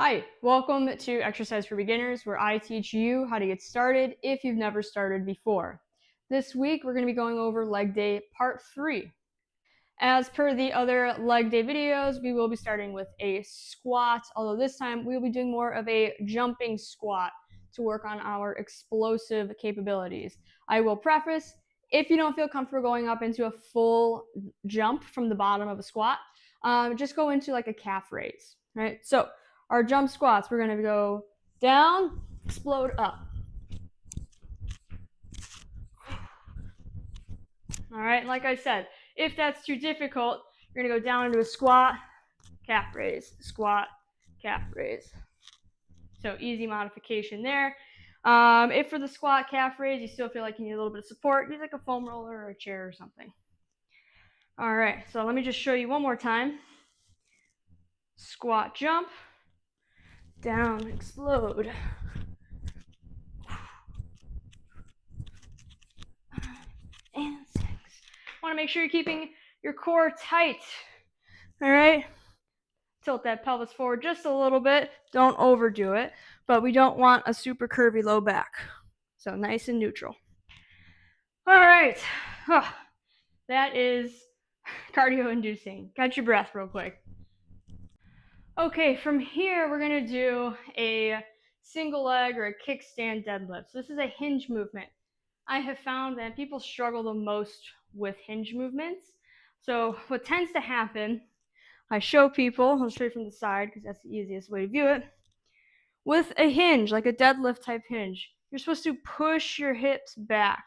Hi, welcome to Exercise for Beginners, where I teach you how to get started if you've never started before. This week, we're going to be going over leg day part 3. As per the other leg day videos, we will be starting with a squat, although this time we will be doing more of a jumping squat to work on our explosive capabilities. I will preface, if you don't feel comfortable going up into a full jump from the bottom of a squat, just go into like a calf raise, right? So our jump squats, we're going to go down, explode up. All right, like I said, if that's too difficult, you're going to go down into a squat, calf raise, squat, calf raise. So easy modification there. If for the squat calf raise you still feel like you need a little bit of support, use like a foam roller or a chair or something. All right, so let me just show you one more time. Squat jump, down, explode. And 6. Want to make sure you're keeping your core tight. All right. Tilt that pelvis forward just a little bit. Don't overdo it, but we don't want a super curvy low back. So nice and neutral. All right. That is cardio inducing. Catch your breath real quick. Okay, from here we're going to do a single leg or a kickstand deadlift. So this is a hinge movement. I have found that people struggle the most with hinge movements. So what tends to happen, I show people, I'll show you from the side because that's the easiest way to view it. With a hinge, like a deadlift type hinge, you're supposed to push your hips back.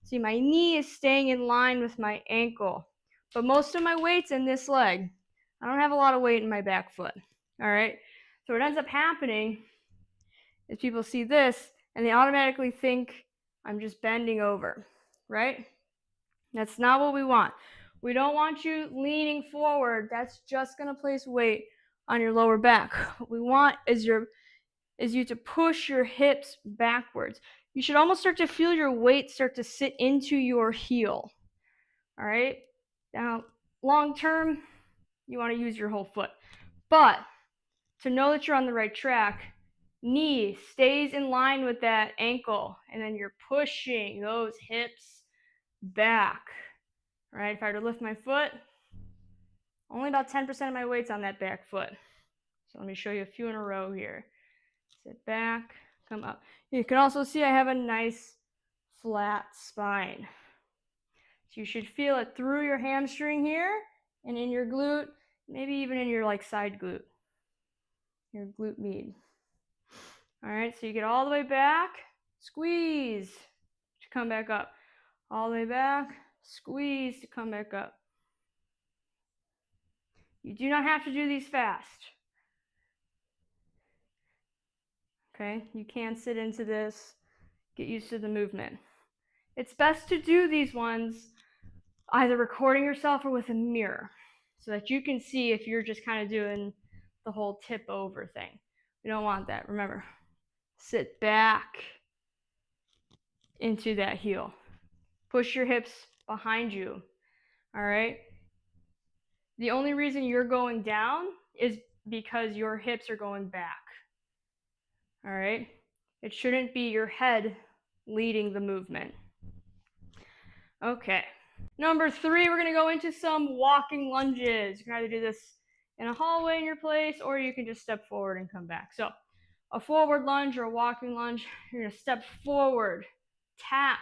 See, my knee is staying in line with my ankle, but most of my weight's in this leg. I don't have a lot of weight in my back foot. All right. So what ends up happening is people see this and they automatically think I'm just bending over, right? That's not what we want. We don't want you leaning forward. That's just going to place weight on your lower back. What we want is you to push your hips backwards. You should almost start to feel your weight start to sit into your heel. All right? Now, long term, you want to use your whole foot. But to know that you're on the right track, knee stays in line with that ankle, and then you're pushing those hips back. All right? If I were to lift my foot, only about 10% of my weight's on that back foot. So let me show you a few in a row here. Sit back, come up. You can also see I have a nice flat spine. So you should feel it through your hamstring here and in your glute, maybe even in your like side glute, your glute med. All right, so you get all the way back, squeeze to come back up. All the way back, squeeze to come back up. You do not have to do these fast. Okay, you can sit into this, get used to the movement. It's best to do these ones either recording yourself or with a mirror so that you can see if you're just kind of doing the whole tip over thing. We don't want that. Remember, sit back into that heel. Push your hips behind you. All right? The only reason you're going down is because your hips are going back. All right? It shouldn't be your head leading the movement. Okay. Number 3, we're going to go into some walking lunges. You can either do this in a hallway in your place, or you can just step forward and come back. So a forward lunge or a walking lunge, you're going to step forward, tap,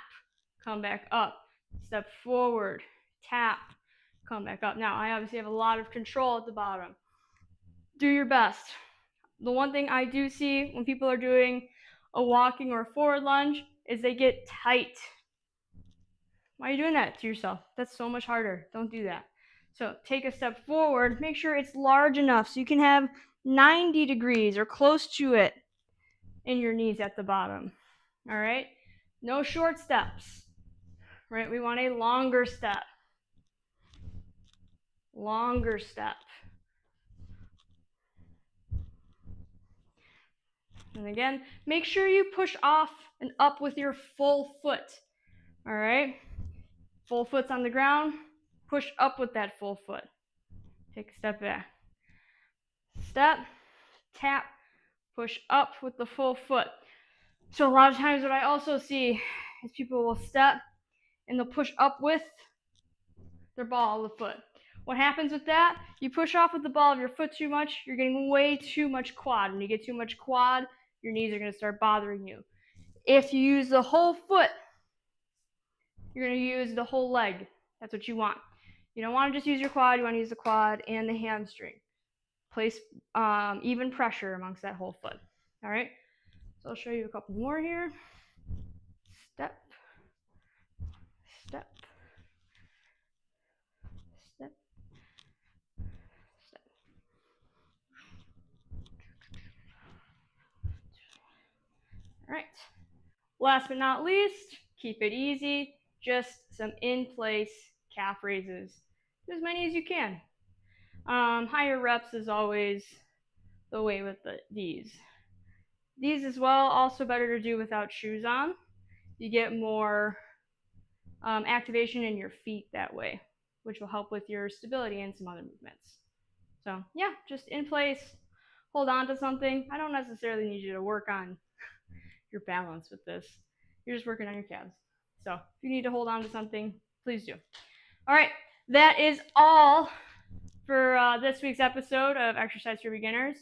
come back up, step forward, tap, come back up. Now, I obviously have a lot of control at the bottom. Do your best. The one thing I do see when people are doing a walking or a forward lunge is they get tight. Why are you doing that to yourself? That's so much harder. Don't do that. So take a step forward. Make sure it's large enough so you can have 90 degrees or close to it in your knees at the bottom. All right? No short steps. Right? We want a longer step. Longer step. And again, make sure you push off and up with your full foot. All right? Full foot's on the ground. Push up with that full foot. Take a step back. Step, tap, push up with the full foot. So a lot of times what I also see is people will step and they'll push up with their ball of the foot. What happens with that? You push off with the ball of your foot too much, you're getting way too much quad. When you get too much quad, your knees are going to start bothering you. If you use the whole foot, you're going to use the whole leg. That's what you want. You don't want to just use your quad, you want to use the quad and the hamstring. Place even pressure amongst that whole foot. All right, so I'll show you a couple more here. Step, step, step, step. All right, last but not least, keep it easy. Just some in-place calf raises. Do as many as you can. Higher reps is always the way with these. These as well, also better to do without shoes on. You get more activation in your feet that way, which will help with your stability and some other movements. So yeah, just in place, hold on to something. I don't necessarily need you to work on your balance with this. You're just working on your calves. So if you need to hold on to something, please do. All right, that is all for this week's episode of Exercise for Beginners.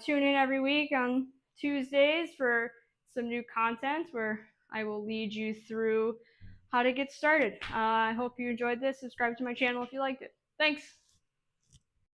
Tune in every week on Tuesdays for some new content where I will lead you through how to get started. I hope you enjoyed this. Subscribe to my channel if you liked it. Thanks.